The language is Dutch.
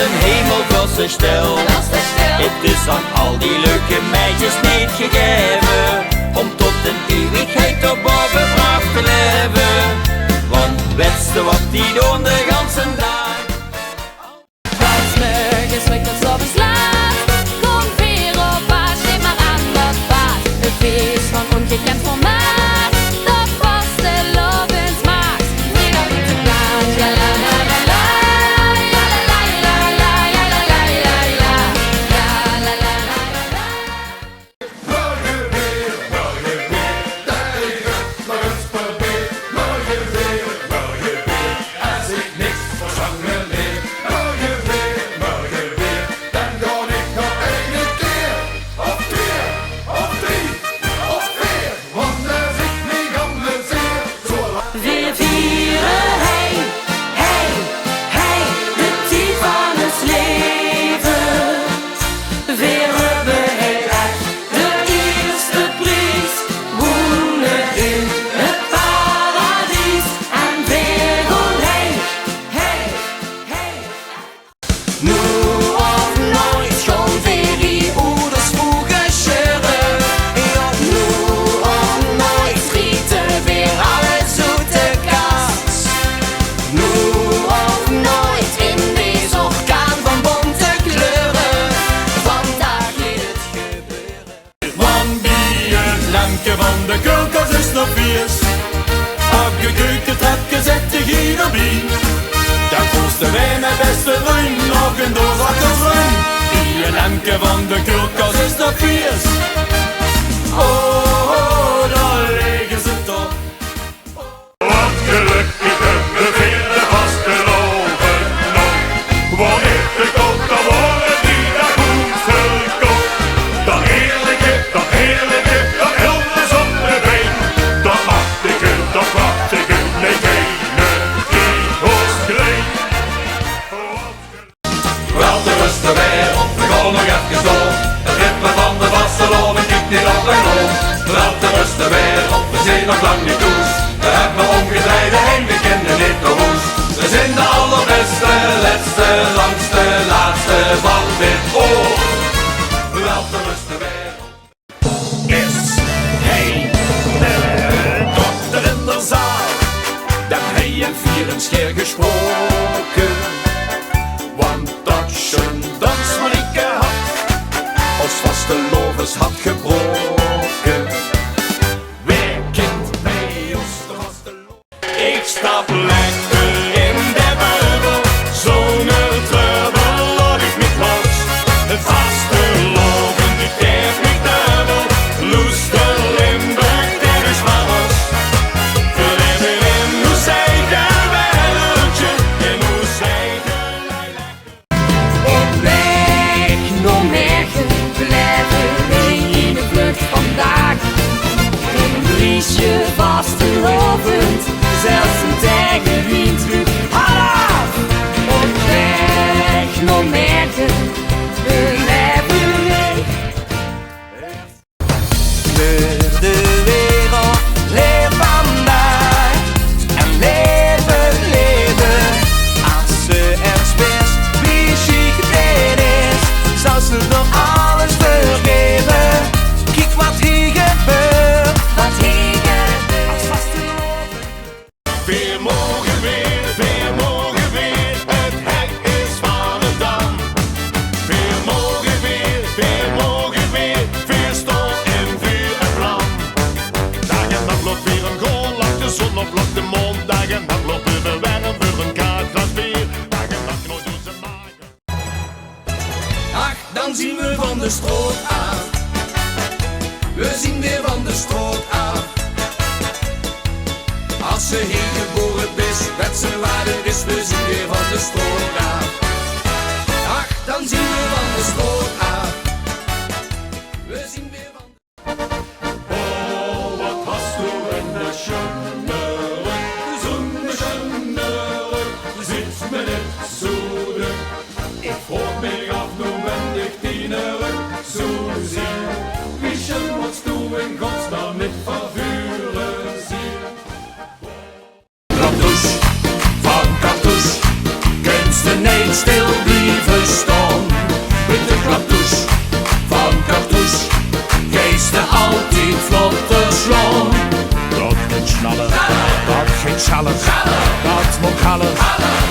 den hemel vaststeld. Het is aan al die leuke meisjes niet gegeven om tot een eeuwigheid op boven braaf te leven. Want wetste wat die doen de ganse dag. Als morgens wordt het zo beslaat, kom weer op paas, neem maar aan dat paas. Het feest van ongekend formaat, dat vaste lovensmaak. Vrijdag met de plaats, ja la la la la, ja la la la la, ja la la la la, ja la la la la. Morgen weer, maar eens probeer. Morgen weer, als ik niks vervangen leer. Morgen weer, dan ga ik nog één keer. Of twee, of drie, of vier. Want als ik niet amuseer, zo lang. Weer vieren, hey, hey, hey, de tijd van het leven. Weer hebben wij echt de eerste prijs wonen in het paradies. En weer gewoon, hey, hey, hey. Nu of nooit gewoon weer die ouders vroeger scheuren. Ja, nu of nooit schieten weer alle zoete kaas. Nu of nooit in deze orkaan van bonte kleuren. Vandaag gaat het gebeuren. Want bij het lampje van de koelkast is nog vies. Op je keukentrapje zet je hier op in. Dan kosten wij met beste ruim nog een doos akkersruim. Bij het lampje van de koelkast is nog vies. Oh, daar liggen ze toch. Wat gelukkig de vele vastgelopen nog. Waar ik de kop, dan worden die daar goed verkocht. Dat heerlijke, dat Hilders op de been. Dat machtige, nee keine, die hoos geleid. Wel te rusten weer op de grond nog even zo. Het ritme van de vasteloving kiekt niet op en rond. Wel te rusten weer op, we zijn nog lang niet toes. We hebben omgedraaid en we kennen niet de hoes. We zijn de allerbeste, letste, langste, laatste van dit oor. Wel te rusten weer op. Is hij de dokter in de zaal? Dan hij en vier een scheer gesproken. Want dat zijn dansmarieke had als vaste lovens had gebroken. Werkend bij ons de vaste lovens. Ik stap lekker in de bubbel, zonder treubel laat ik niet los. Het vaste loven die geeft niet dubbel, loes de Limburg, dit is maar los. We hebben in hoe zij gewelutje, en hoe zij geleidelijk. Op weg naar Mergen blijven wij in de vlucht vandaag. Een briesje vastelovend, zelfs een tijgerwind roept halaf. Op weg naar Mergen blijven wij. De wereld leeft vandaag en leven, leven. Als ze eens wist wie chic dit is, zou ze nog alles vergeven. Kijk wat hier gebeurt, Wat hier gebeurt. als vasteloven. Weer mogen weer, het hek is van het dam. Weer mogen weer, weer stof en vuur en vlam. Dag en nacht loopt weer een goal, lacht de zon op, lacht de mond. Dag en nacht loopt weer de werm voor een kaartglas bier. Dag en nacht nooit doen ze maken. Ach, dan zien we van de stroot af. We zien weer van de stroot af. Als ze heen geboren is, dat ze waarder is, we zien weer van de stroot af. Ach, dan zien we van de stroot af. We zien weer van Oh, wat hast du eine schöne Rück, so eine schöne Rück, sitzt mir nicht zu Rück. Ich frag mich auf, du wenn ich deine Rück so sieh, wie schön musst du in Gott damit verführen sie. Raptus van Cartouche, kunsteneens schallen, dat moet kallen.